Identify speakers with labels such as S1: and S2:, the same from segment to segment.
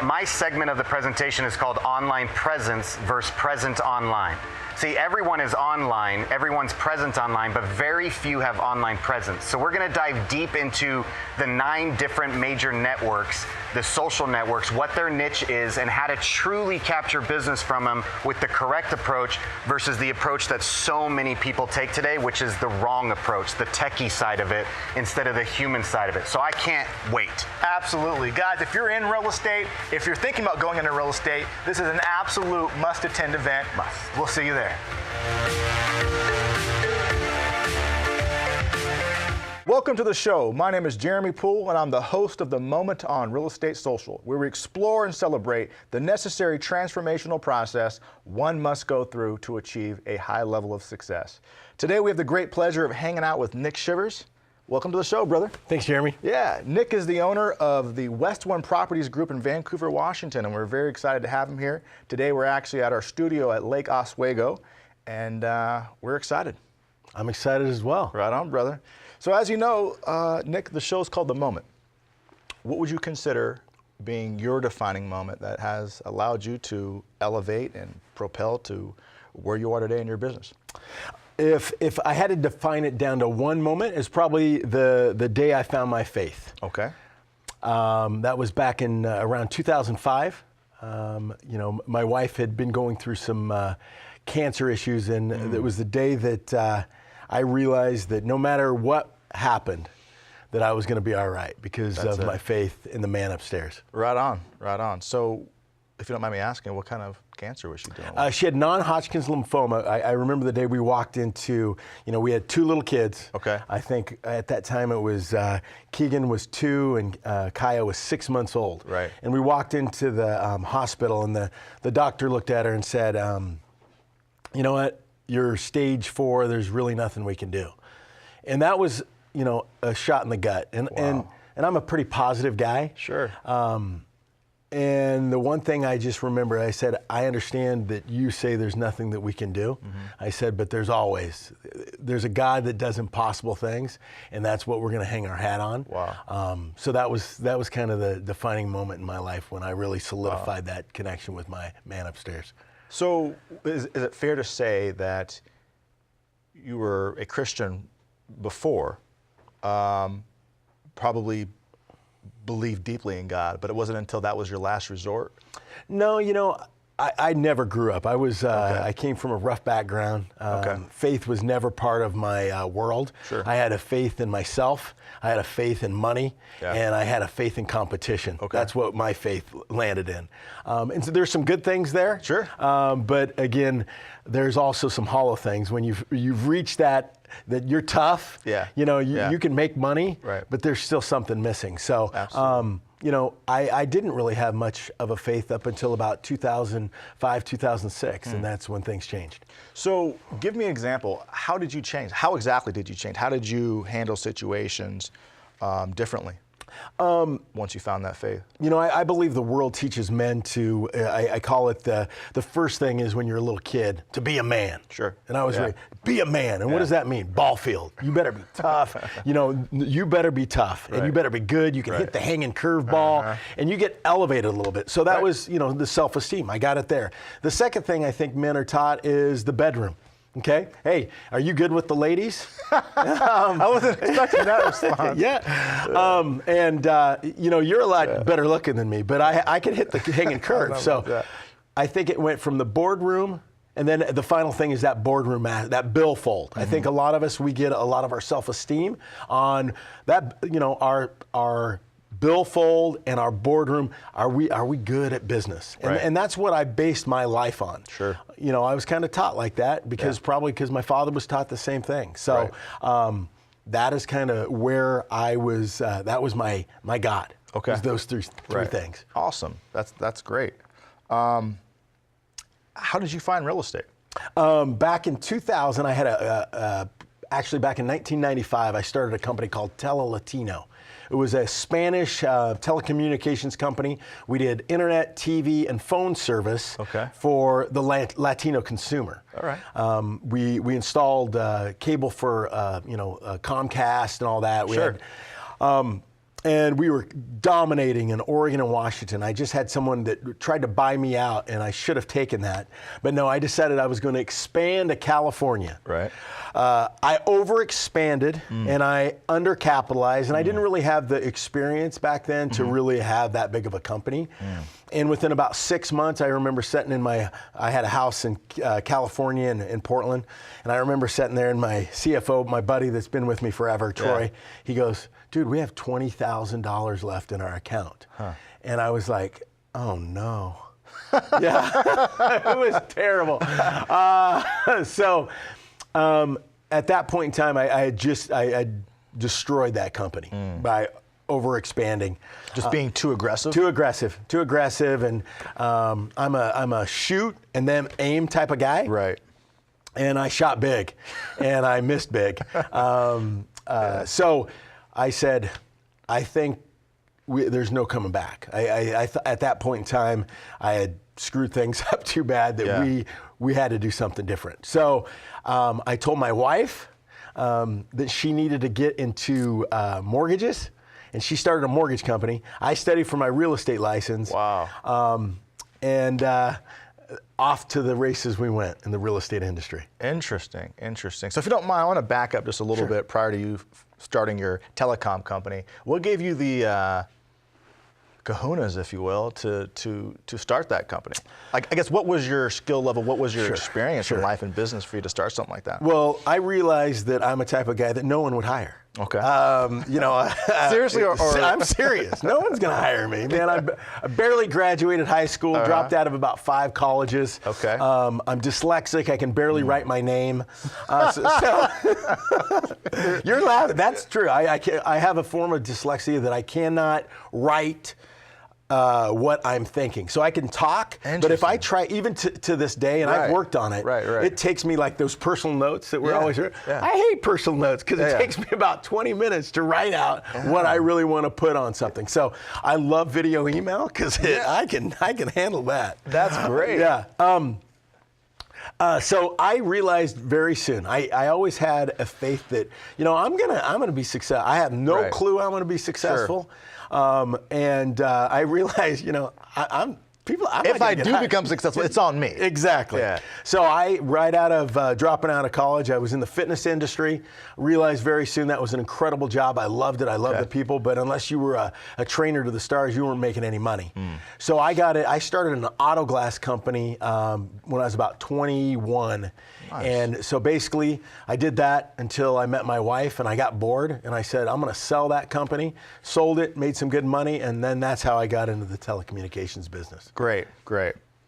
S1: My segment of the presentation is called Online Presence versus Present Online. See, everyone is online, everyone's present online, but very few have online presence. So we're going to dive deep into the 9 different major networks, the social networks, what their niche is, and how to truly capture business from them with the correct approach versus the approach that so many people take today, which is the wrong approach, the techie side of it instead of the human side of it. So I can't wait.
S2: Absolutely. Guys, if you're in real estate, if you're thinking about going into real estate, this is an absolute must-attend event. We'll see you there. Welcome to the show. My name is Jeremy Poole, and I'm the host of the Moment on Real Estate Social, where we explore and celebrate the necessary transformational process one must go through to achieve a high level of success. Today, we have the great pleasure of hanging out with Nick Shivers. Welcome to the show, brother.
S3: Thanks, Jeremy.
S2: Yeah, Nick is the owner of the WestOne Properties Group in Vancouver, Washington, and we're very excited to have him here. Today, we're actually at our studio at Lake Oswego, and we're excited.
S3: I'm excited as well.
S2: Right on, brother. So as you know, Nick, the show's called The Moment. What would you consider being your defining moment that has allowed you to elevate and propel to where you are today in your business?
S3: If I had to define it down to one moment, it's probably the day I found my faith.
S2: Okay.
S3: That was back in around 2005. My wife had been going through some cancer issues, and it was the day that I realized that no matter what happened, that I was going to be all right because of my faith in the man upstairs.
S2: Right on, right on. So, if you don't mind me asking, what kind of cancer was she dealing with?
S3: She had non-Hodgkin's lymphoma. I remember the day we walked into, we had 2 little kids.
S2: Okay.
S3: I think at that time it was Keegan was 2 and Kaya was 6 months old.
S2: Right.
S3: And we walked into the hospital, and the doctor looked at her and said, you know what, you're stage 4, there's really nothing we can do. And that was, a shot in the gut. And I'm a pretty positive guy.
S2: Sure.
S3: And the one thing I just remember, I said, I understand that you say there's nothing that we can do. Mm-hmm. I said, but there's a God that does impossible things, and that's what we're going to hang our hat on.
S2: Wow.
S3: So that was kind of the defining moment in my life when I really solidified that connection with my man upstairs.
S2: So is it fair to say that you were a Christian before, probably believed deeply in God, but it wasn't until that was your last resort?
S3: No, I never grew up. I came from a rough background. Faith was never part of my world.
S2: Sure.
S3: I had a faith in myself. I had a faith in money, and I had a faith in competition. Okay. That's what my faith landed in. And so there's some good things there.
S2: Sure.
S3: But again, there's also some hollow things when you've reached that you're tough.
S2: Yeah.
S3: You can make money,
S2: right,
S3: but there's still something missing. So.
S2: Absolutely.
S3: I didn't really have much of a faith up until about 2005, 2006, and that's when things changed.
S2: So give me an example. How did you change? How exactly did you change? How did you handle situations differently once you found that faith?
S3: I believe the world teaches men to, I call it the first thing is when you're a little kid, to be a man.
S2: Sure.
S3: And I was raised, be a man. And what does that mean? Ball field. You better be tough. You better be tough.
S2: Right.
S3: And you better be good. You can hit the hanging curve ball. And you get elevated a little bit. So that was, the self-esteem. I got it there. The second thing I think men are taught is the bedroom. Okay. Hey, are you good with the ladies?
S2: I wasn't expecting that response.
S3: You're a lot better looking than me, but I can hit the hanging curve. So I think it went from the boardroom, and then the final thing is that boardroom, that billfold. I think a lot of us, we get a lot of our self-esteem on that, our billfold and our boardroom. Are we good at business? And that's what I based my life on.
S2: Sure.
S3: I was kind of taught like that probably because my father was taught the same thing. So that is kind of where I was. That was my God.
S2: Okay.
S3: Was those three things.
S2: Awesome. That's great. How did you find real estate?
S3: Back in 2000, I had actually back in 1995, I started a company called Latino. It was a Spanish telecommunications company. We did internet, TV, and phone service for the Latino consumer.
S2: All right.
S3: We installed cable for Comcast and all that. We had, and we were dominating in Oregon and Washington. I just had someone that tried to buy me out, and I should have taken that. But no, I decided I was going to expand to California.
S2: Right.
S3: I overexpanded and I undercapitalized, and I didn't really have the experience back then to really have that big of a company. And within about 6 months, I remember sitting in I had a house in California in Portland, and I remember sitting there, and my CFO, my buddy that's been with me forever, Troy, he goes, dude, we have $20,000 left in our account. And I was like, oh no. Yeah, it was terrible. At that point in time, I had destroyed that company by overexpanding.
S2: Just being too aggressive?
S3: Too aggressive, and I'm a shoot and then aim type of guy.
S2: Right.
S3: And I shot big, and I missed big. So I said, I think there's no coming back. At that point in time, I had screwed things up too bad that we had to do something different. So I told my wife that she needed to get into mortgages, and she started a mortgage company. I studied for my real estate license.
S2: Wow.
S3: And off to the races we went in the real estate industry.
S2: Interesting. So if you don't mind, I want to back up just a little bit prior to you starting your telecom company. What gave you the kahunas, if you will, to start that company? I guess, what was your skill level? What was your experience in life and business for you to start something like that?
S3: Well, I realized that I'm a type of guy that no one would hire.
S2: Okay.
S3: Seriously, or I'm serious. No one's going to hire me, man. I barely graduated high school, dropped out of about 5 colleges.
S2: Okay.
S3: I'm dyslexic. I can barely write my name. You're laughing. That's true. I have a form of dyslexia that I cannot write what I'm thinking. So I can talk, but if I try, even to this day, and I've worked on it, it takes me like those personal notes that we're always hearing. I hate personal notes because it takes me about 20 minutes to write out what I really want to put on something. So I love video email because I can handle that.
S2: That's great.
S3: So I realized very soon, I always had a faith that, I'm gonna be successful. I have no clue I'm gonna be successful. I realized, if I do
S2: become successful, it's on me.
S3: Exactly. Yeah. So right out of dropping out of college, I was in the fitness industry. Realized very soon that was an incredible job. I loved it. I loved the people. But unless you were a trainer to the stars, you weren't making any money. So I started an auto glass company when I was about 21. Nice. And so basically, I did that until I met my wife, and I got bored, and I said, I'm going to sell that company. Sold it, made some good money, and then that's how I got into the telecommunications business.
S2: Great.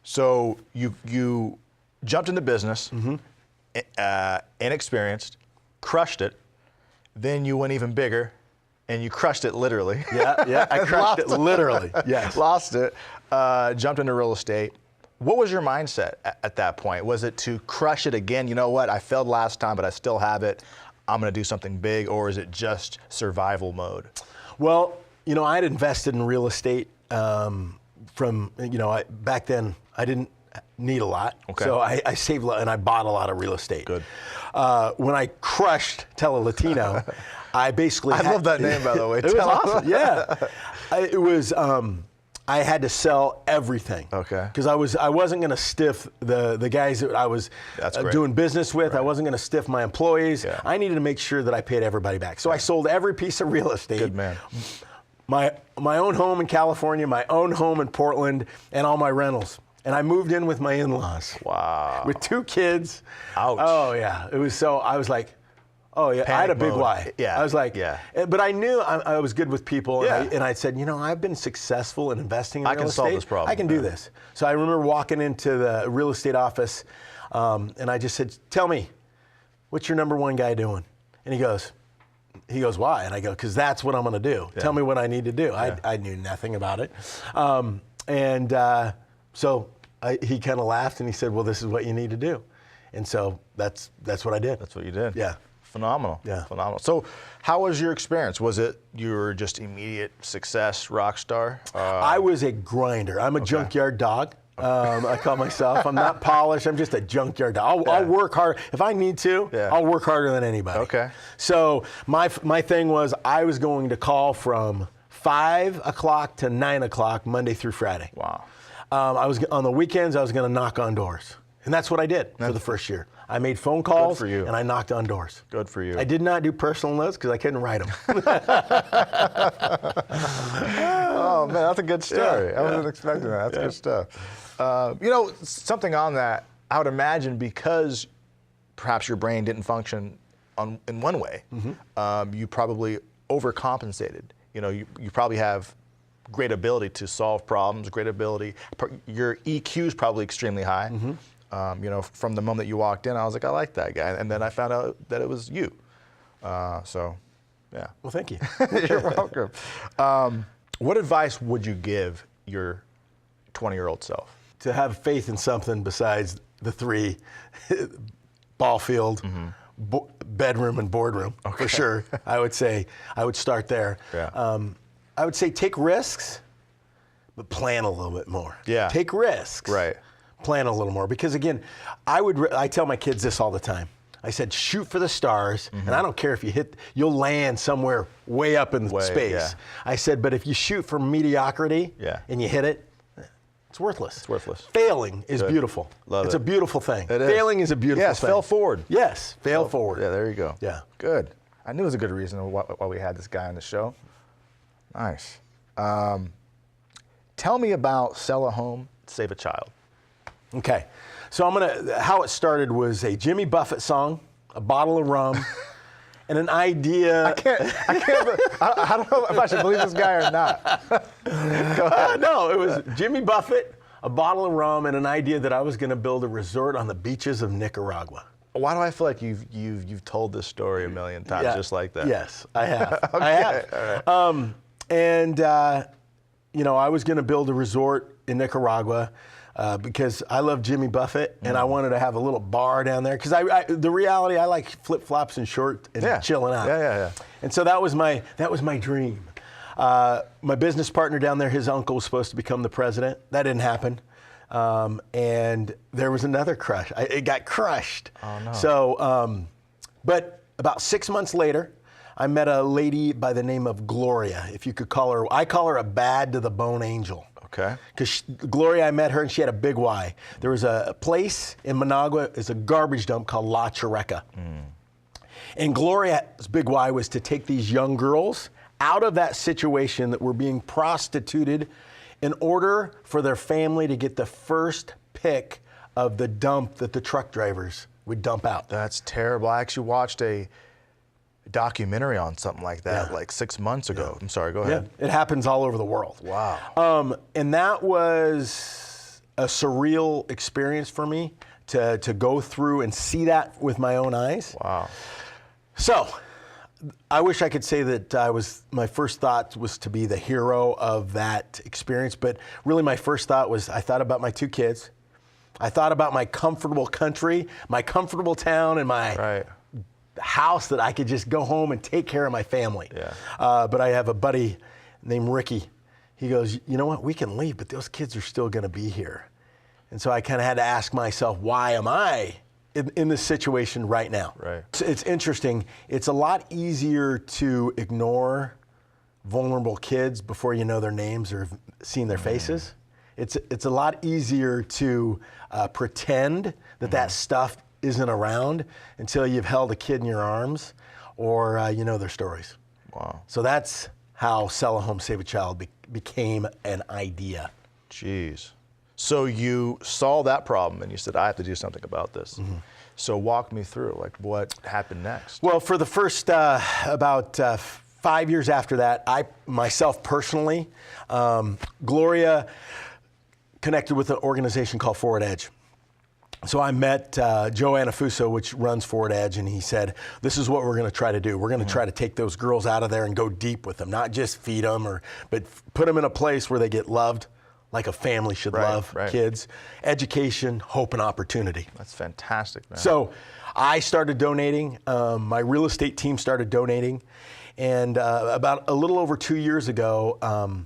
S2: So you jumped into business, inexperienced, crushed it, then you went even bigger, and you crushed it literally.
S3: Yeah, I crushed it literally. Yes.
S2: Lost it, jumped into real estate. What was your mindset at that point? Was it to crush it again? You know what? I failed last time, but I still have it. I'm going to do something big, or is it just survival mode?
S3: Well, I'd invested in real estate back then I didn't need a lot. Okay. So I saved a lot, and I bought a lot of real estate.
S2: Good.
S3: When I crushed Tele-Latino, I basically
S2: I love that name, by the way.
S3: It was awesome. Yeah. It was I had to sell everything.
S2: Okay.
S3: Because I wasn't going to stiff the guys that I was doing business with. Right. I wasn't going to stiff my employees. Yeah. I needed to make sure that I paid everybody back. So I sold every piece of real estate.
S2: Good man.
S3: My own home in California, my own home in Portland, and all my rentals. And I moved in with my in-laws.
S2: Wow.
S3: With 2 kids.
S2: Ouch.
S3: Oh, yeah. It was so, I was like, oh, yeah.
S2: Panic
S3: I had a big
S2: mode.
S3: why.
S2: Yeah.
S3: I was like, but I knew I was good with people.
S2: Yeah.
S3: And I said, I've been successful in investing in real estate.
S2: I can solve this problem.
S3: I can do this. So I remember walking into the real estate office, and I just said, tell me, what's your number 1 guy doing? And he goes, why? And I go, because that's what I'm going to do. Yeah. Tell me what I need to do. Yeah. I knew nothing about it. So he kind of laughed, and he said, well, this is what you need to do. And so that's what I did.
S2: That's what you did.
S3: Yeah.
S2: Phenomenal.
S3: Yeah.
S2: Phenomenal. So how was your experience? Was it you were just immediate success, rock star?
S3: I was a grinder. I'm a junkyard dog. I call myself. I'm not polished. I'm just a junkyard dog. I'll work hard. If I need to, I'll work harder than anybody.
S2: Okay.
S3: So my thing was I was going to call from 5 o'clock to 9 o'clock, Monday through Friday.
S2: Wow.
S3: I was on the weekends. I was going to knock on doors, and that's what I did for the first year. I made phone calls
S2: for you.
S3: and I knocked on doors.
S2: Good for you.
S3: I did not do personal notes because I couldn't write them.
S2: Oh man, that's a good story. I wasn't expecting that. That's good stuff. You know, something on that, I would imagine because perhaps your brain didn't function in one way, you probably overcompensated. You know, you probably have great ability to solve problems, great ability. Your EQ is probably extremely high. You know, from the moment you walked in, I was like, I like that guy. And then I found out that it was you. So, yeah.
S3: Well, thank you.
S2: You're welcome. What advice would you give your 20-year-old self?
S3: To have faith in something besides the 3, ball field, bedroom, and boardroom, for sure. I would say I would start there.
S2: Yeah.
S3: I would say take risks, but plan a little bit more.
S2: Yeah.
S3: Take risks.
S2: Right.
S3: Plan a little more. Because again, I tell my kids this all the time. I said, shoot for the stars, and I don't care if you'll land somewhere way up in space.
S2: Yeah.
S3: I said, but if you shoot for mediocrity and you hit it, it's worthless.
S2: It's worthless.
S3: Failing is beautiful.
S2: Love
S3: it's
S2: it.
S3: a beautiful thing.
S2: It is.
S3: Failing is a beautiful
S2: yes,
S3: thing.
S2: fail forward.
S3: Yes, fail forward.
S2: Yeah, there you go.
S3: Yeah.
S2: Good. I knew it was a good reason why we had this guy on the show. Nice. Tell me about Sell a Home, Save a Child.
S3: Okay. So how it started was a Jimmy Buffett song, a bottle of rum, and an idea.
S2: I don't know if I should believe this guy or not. Go ahead.
S3: No, it was Jimmy Buffett, a bottle of rum, and an idea that I was going to build a resort on the beaches of Nicaragua.
S2: Why do I feel like you've told this story a million times just like that?
S3: Yes, I have.
S2: Okay.
S3: I have.
S2: All right.
S3: You know, I was going to build a resort in Nicaragua because I love Jimmy Buffett, and I wanted to have a little bar down there. Because the reality, I like flip-flops and short and chilling out.
S2: Yeah.
S3: And so that was my dream. My business partner down there, his uncle was supposed to become the president. That didn't happen. And there was another crush. It got crushed.
S2: Oh, no.
S3: So, but about 6 months later, I met a lady by the name of Gloria, if you could call her. I call her a bad to the bone angel.
S2: Okay.
S3: Because Gloria, I met her and she had a big why. There was a place in Managua, it's a garbage dump called La Chureca. And Gloria's big why was to take these young girls out of that situation that were being prostituted in order for their family to get the first pick of the dump that the truck drivers would dump out.
S2: That's terrible. I actually watched a documentary on something like that like 6 months ago. I'm sorry, go ahead.
S3: Yeah, it happens all over the world.
S2: Wow.
S3: And that was a surreal experience for me to go through and see that with my own eyes.
S2: Wow.
S3: So, I wish I could say that my first thought was to be the hero of that experience, but really my first thought was I thought about my 2 kids. I thought about my comfortable country, my comfortable town, and my house that I could just go home and take care of my family.
S2: Yeah.
S3: But I have a buddy named Ricky. He goes, you know what, we can leave, but those kids are still going to be here. And so I kind of had to ask myself, why am I in this situation right now?
S2: Right.
S3: It's interesting. It's a lot easier to ignore vulnerable kids before you know their names or have seen their faces. It's a lot easier to pretend that stuff isn't around until you've held a kid in your arms or you know their stories.
S2: Wow.
S3: So that's how Sell a Home, Save a Child became an idea.
S2: Jeez. So you saw that problem and you said, I have to do something about this. So walk me through, like what happened next?
S3: Well, for the first about 5 years after that, I myself personally, Gloria connected with an organization called Forward Edge. So I met Joe Anafuso, which runs Forward Edge, and he said, this is what we're going to try to do. We're going to try to take those girls out of there and go deep with them, not just feed them, but put them in a place where they get loved like a family should love kids. Education, hope, and opportunity.
S2: That's fantastic, man.
S3: So I started donating. My real estate team started donating. And about a little over 2 years ago, I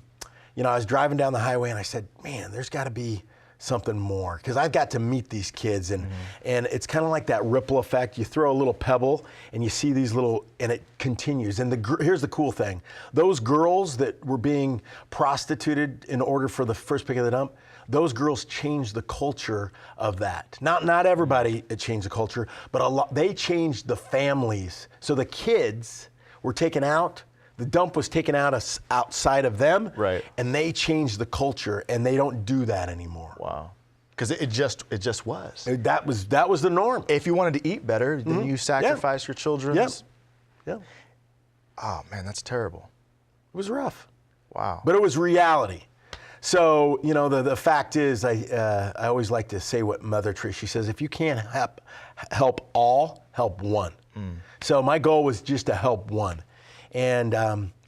S3: was driving down the highway and I said, man, there's got to be something more, because I've got to meet these kids, and it's kind of like that ripple effect. You throw a little pebble and you see these little, and it continues. And here's the cool thing. Those girls that were being prostituted in order for the first pick of the dump, those girls changed the culture of that. Not everybody changed the culture, but they changed the families. So the kids were taken out. The dump was taken out outside of them,
S2: right?
S3: And they changed the culture, and they don't do that anymore.
S2: Wow, because it just was.
S3: That was the norm.
S2: If you wanted to eat better, then you sacrifice your children's.
S3: Yeah.
S2: Oh man, that's terrible.
S3: It was rough.
S2: Wow.
S3: But it was reality. So the fact is, I always like to say what Mother Teresa says: if you can't help all, help one. So my goal was just to help one. And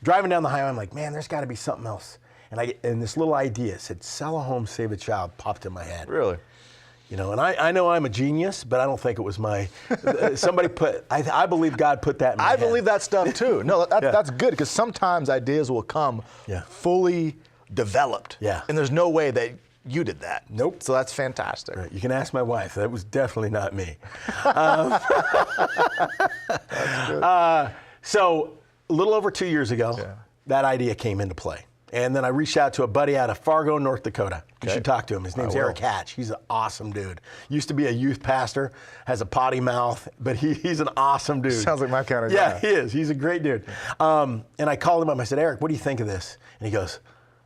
S3: driving down the highway, I'm like, man, there's got to be something else. And this little idea said, sell a home, save a child, popped in my head.
S2: Really?
S3: And I know I'm a genius, but I don't think it was somebody I believe God put that in my head.
S2: I believe that stuff too. No, that's good, because sometimes ideas will come fully developed.
S3: Yeah.
S2: And there's no way that you did that.
S3: Nope.
S2: So that's fantastic.
S3: Right. You can ask my wife. That was definitely not me.
S2: That's good.
S3: So a little over 2 years ago, that idea came into play. And then I reached out to a buddy out of Fargo, North Dakota. You should talk to him. His name's Eric Hatch. He's an awesome dude. Used to be a youth pastor, has a potty mouth, but he's an awesome dude.
S2: Sounds like my kind of guy.
S3: Yeah, he is. He's a great dude. And I called him up. I said, Eric, what do you think of this? And he goes,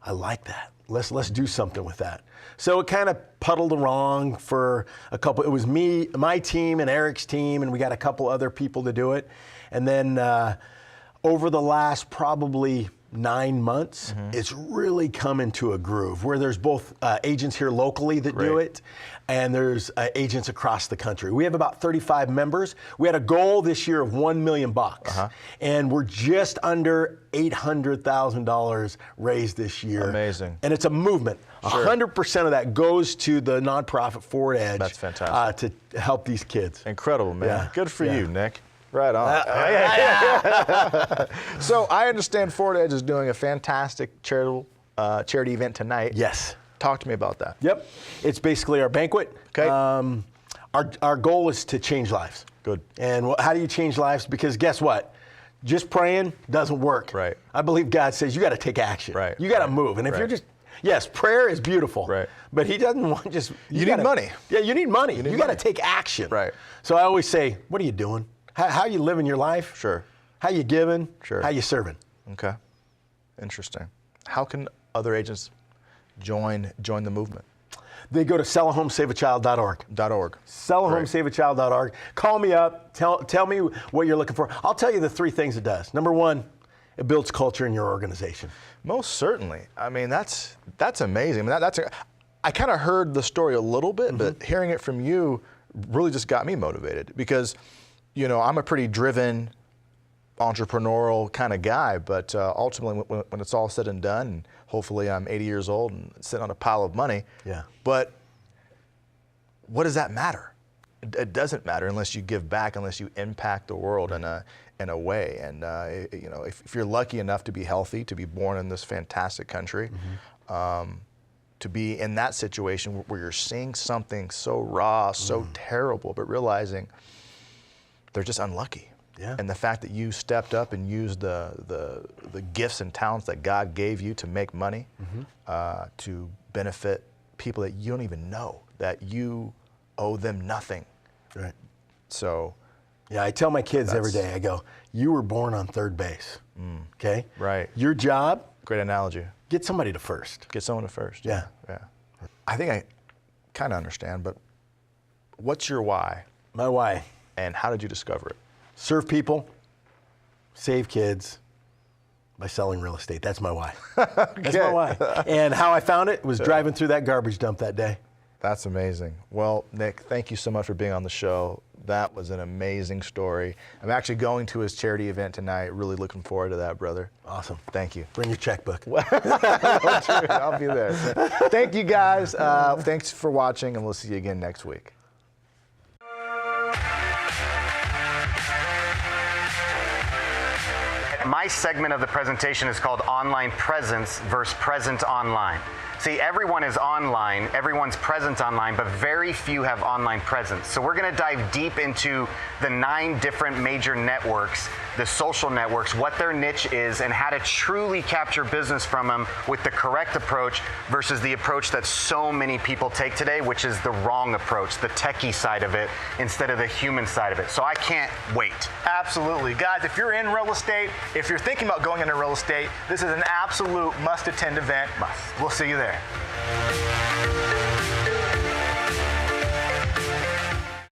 S3: I like that. Let's do something with that. So it kind of puddled along for a couple. It was me, my team, and Eric's team, and we got a couple other people to do it. And then over the last probably 9 months, it's really come into a groove where there's both agents here locally that do it, and there's agents across the country. We have about 35 members. We had a goal this year of $1 million, and we're just under $800,000 raised this year.
S2: Amazing.
S3: And it's a movement. 100% of that goes to the nonprofit Forward Edge.
S2: That's fantastic.
S3: To help these kids.
S2: Incredible, man.
S3: Yeah.
S2: Good for you, Nick. Right on. So I understand Forward Edge is doing a fantastic charity event tonight.
S3: Yes.
S2: Talk to me about that.
S3: Yep. It's basically our banquet.
S2: Okay.
S3: Our goal is to change lives.
S2: Good.
S3: And how do you change lives? Because guess what? Just praying doesn't work.
S2: Right.
S3: I believe God says you got to take action.
S2: Right.
S3: You got to move. And if you're just, yes, prayer is beautiful.
S2: Right.
S3: But he doesn't want just.
S2: You need money.
S3: Yeah, you need money. You got to take action.
S2: Right.
S3: So I always say, what are you doing? How you living your life?
S2: Sure.
S3: How you giving?
S2: Sure.
S3: How you serving?
S2: Okay. Interesting. How can other agents join the movement?
S3: They go to sellahomesaveachild.org. Sellahomesaveachild.org. Call me up. Tell me what you're looking for. I'll tell you the 3 things it does. Number 1, it builds culture in your organization.
S2: Most certainly. I mean, that's amazing. I mean, I kind of heard the story a little bit, but hearing it from you really just got me motivated, because, I'm a pretty driven, entrepreneurial kind of guy, but ultimately when it's all said and done, and hopefully I'm 80 years old and sitting on a pile of money. Yeah. But what does that matter? It doesn't matter unless you give back, unless you impact the world in a way. And if you're lucky enough to be healthy, to be born in this fantastic country, to be in that situation where you're seeing something so raw, so terrible, but realizing they're just unlucky. Yeah. And the fact that you stepped up and used the gifts and talents that God gave you to make money, to benefit people that you don't even know, that you owe them nothing.
S3: Right.
S2: So.
S3: Yeah, I tell my kids every day, I go, you were born on third base. Okay?
S2: Right.
S3: Your job.
S2: Great analogy.
S3: Get somebody to first.
S2: Get someone to first.
S3: Yeah.
S2: Yeah. I think I kind of understand, but what's your why?
S3: My why.
S2: And how did you discover it?
S3: Serve people, save kids by selling real estate. That's my why. That's my why. And how I found it was driving through that garbage dump that day.
S2: That's amazing. Well, Nick, thank you so much for being on the show. That was an amazing story. I'm actually going to his charity event tonight. Really looking forward to that, brother.
S3: Awesome.
S2: Thank you.
S3: Bring your checkbook.
S2: I'll be there. Thank you, guys. Thanks for watching, and we'll see you again next week.
S1: My segment of the presentation is called Online Presence versus Present Online. See, everyone is online, everyone's present online, but very few have online presence. So we're going to dive deep into the 9 different major networks, the social networks, what their niche is, and how to truly capture business from them with the correct approach versus the approach that so many people take today, which is the wrong approach, the techie side of it instead of the human side of it. So I can't wait.
S2: Absolutely. Guys, if you're in real estate, if you're thinking about going into real estate, this is an absolute must-attend event.
S1: Must.
S2: We'll see you there.